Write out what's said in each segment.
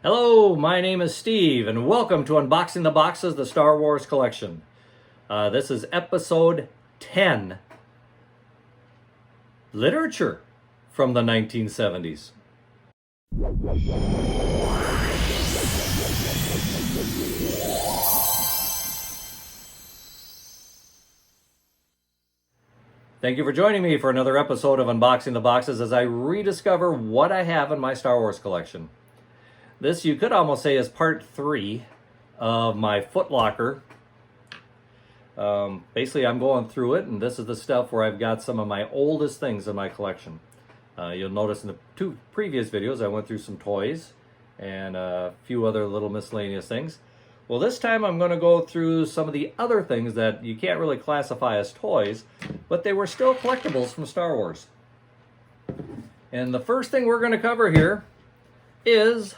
Hello, my name is Steve, and welcome to Unboxing the Boxes, the Star Wars collection. This is episode 10, Literature from the 1970s. Thank you for joining me for another episode of Unboxing the Boxes as I rediscover what I have in my Star Wars collection. This, you could almost say, is part 3 of my Foot Locker. Basically, I'm going through it, and this is the stuff where I've got some of my oldest things in my collection. You'll notice in the 2 previous videos, I went through some toys and a few other little miscellaneous things. Well, this time I'm going to go through some of the other things that you can't really classify as toys, but they were still collectibles from Star Wars. And the first thing we're going to cover here is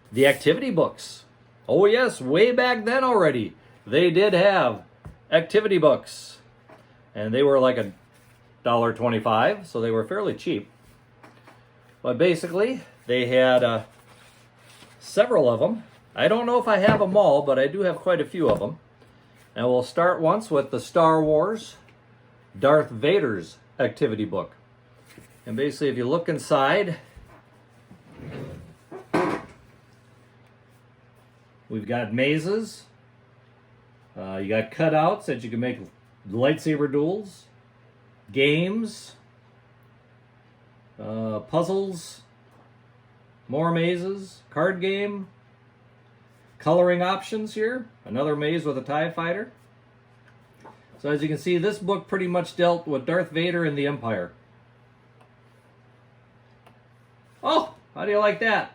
the activity books. Oh yes, way back then already, they did have activity books. And they were like $1.25, so they were fairly cheap. But basically, they had several of them. I don't know if I have them all, but I do have quite a few of them. And we'll start once with the Star Wars Darth Vader's activity book. And basically, if you look inside, we've got mazes. You got cutouts that you can make lightsaber duels, games, puzzles, more mazes, card game, coloring options here, another maze with a TIE fighter. So as you can see, this book pretty much dealt with Darth Vader and the Empire. Oh, how do you like that?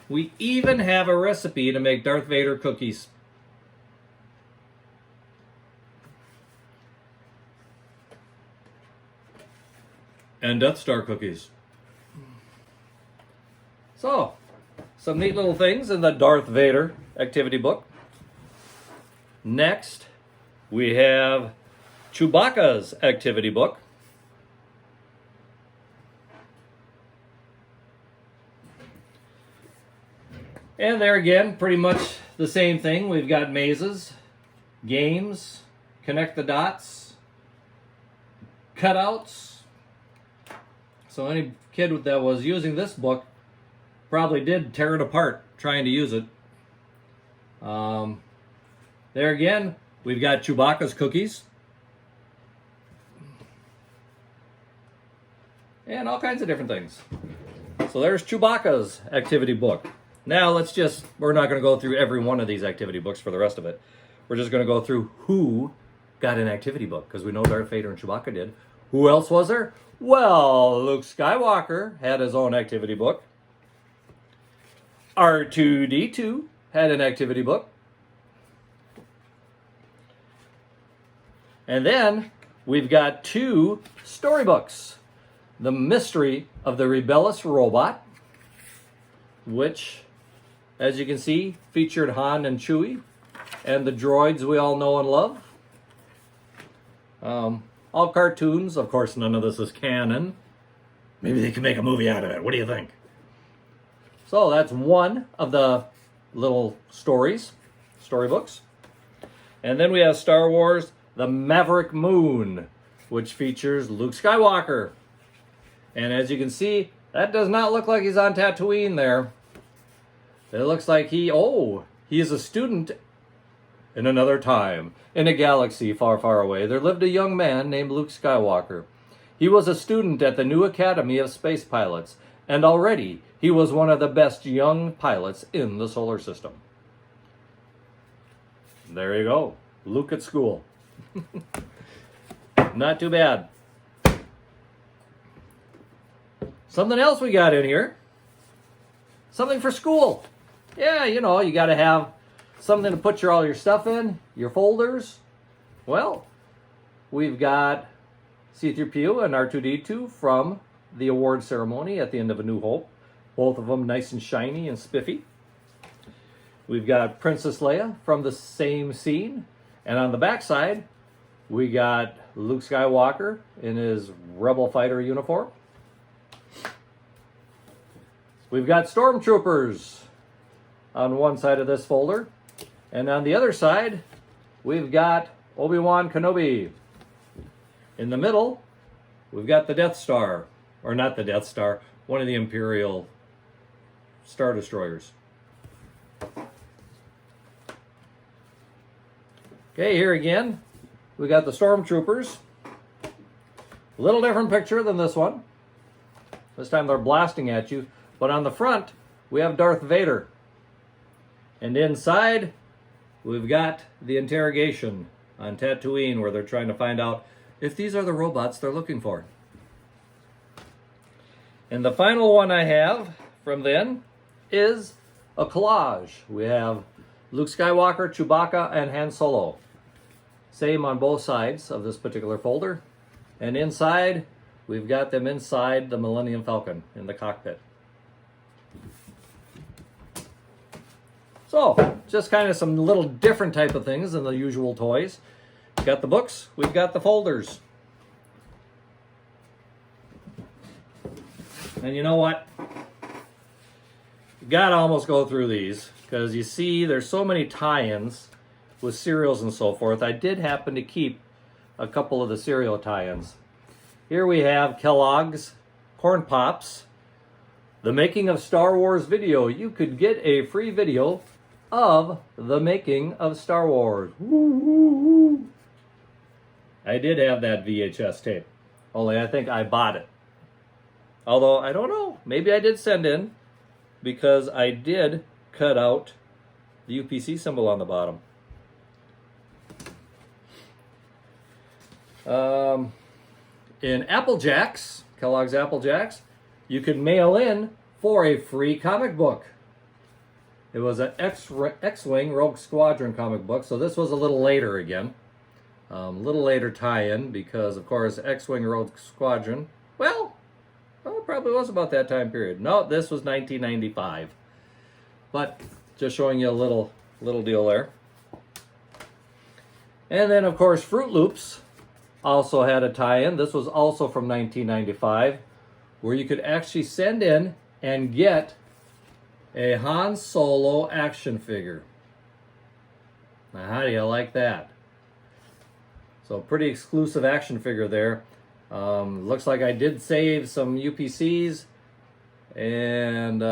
We even have a recipe to make Darth Vader cookies. And Death Star cookies. So, some neat little things in the Darth Vader activity book. Next, we have Chewbacca's activity book. And there again, pretty much the same thing. We've got mazes, games, connect the dots, cutouts. So any kid that was using this book probably did tear it apart trying to use it. There again, we've got Chewbacca's cookies. And all kinds of different things. So there's Chewbacca's activity book. Now we're not going to go through every one of these activity books for the rest of it. We're just going to go through who got an activity book, because we know Darth Vader and Chewbacca did. Who else was there? Well, Luke Skywalker had his own activity book. R2-D2 had an activity book. And then we've got 2 storybooks. The Mystery of the Rebellious Robot, which, as you can see, featured Han and Chewie and the droids we all know and love. All cartoons. Of course, none of this is canon. Maybe they can make a movie out of it. What do you think? So that's one of the little storybooks. And then we have Star Wars The Maverick Moon, which features Luke Skywalker. And as you can see, that does not look like he's on Tatooine there. It looks like he is a student in another time. In a galaxy far, far away, there lived a young man named Luke Skywalker. He was a student at the new Academy of Space Pilots, and already he was one of the best young pilots in the solar system. There you go. Luke at school. Not too bad. Something else we got in here. Something for school. Yeah, you know, you got to have something to put all your stuff in, your folders. Well, we've got C-3PO and R2-D2 from the award ceremony at the end of A New Hope. Both of them nice and shiny and spiffy. We've got Princess Leia from the same scene. And on the back side, we got Luke Skywalker in his Rebel Fighter uniform. we've got Stormtroopers on one side of this folder. And on the other side, we've got Obi-Wan Kenobi. In the middle, we've got the Death Star. Or not the Death Star, one of the Imperial Star Destroyers. Okay, here again, we got the Stormtroopers. A little different picture than this one. This time they're blasting at you. But on the front, we have Darth Vader. And inside, we've got the interrogation on Tatooine, where they're trying to find out if these are the robots they're looking for. And the final one I have from then is a collage. We have Luke Skywalker, Chewbacca, and Han Solo. Same on both sides of this particular folder. And inside, we've got them inside the Millennium Falcon in the cockpit. So, just kind of some little different type of things than the usual toys. We've got the books, we've got the folders. And you know what? You gotta almost go through these, because you see there's so many tie-ins with cereals and so forth. I did happen to keep a couple of the cereal tie-ins. Here we have Kellogg's Corn Pops. The making of Star Wars video. You could get a free video of the making of Star Wars. Woo-hoo-hoo. I did have that VHS tape, only I think I bought it. Although, I don't know, maybe I did send in, because I did cut out the UPC symbol on the bottom. In Apple Jacks, Kellogg's Apple Jacks, you could mail in for a free comic book. It was an X-Wing Rogue Squadron comic book, so this was a little later again. A little later tie-in, because of course X-Wing Rogue Squadron, well, it probably was about that time period. No, this was 1995. But just showing you a little deal there. And then of course Fruit Loops also had a tie-in. This was also from 1995, where you could actually send in and get a Han Solo action figure. Now how do you like that? So pretty exclusive action figure there. Looks like I did save some UPCs, and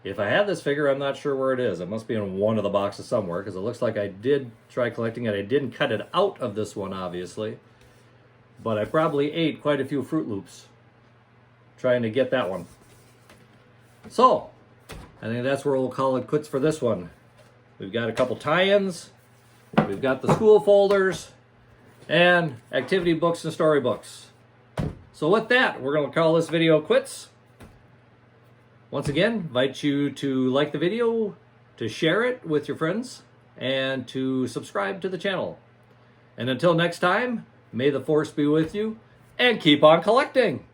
if I have this figure, I'm not sure where it is. It must be in one of the boxes somewhere, because it looks like I did try collecting it. I didn't cut it out of this one, obviously, but I probably ate quite a few Fruit Loops trying to get that one. So, I think that's where we'll call it quits for this one. We've got a couple tie-ins, we've got the school folders, and activity books and storybooks. So with that, we're going to call this video quits. Once again, invite you to like the video, to share it with your friends, and to subscribe to the channel. And until next time, may the Force be with you, and keep on collecting!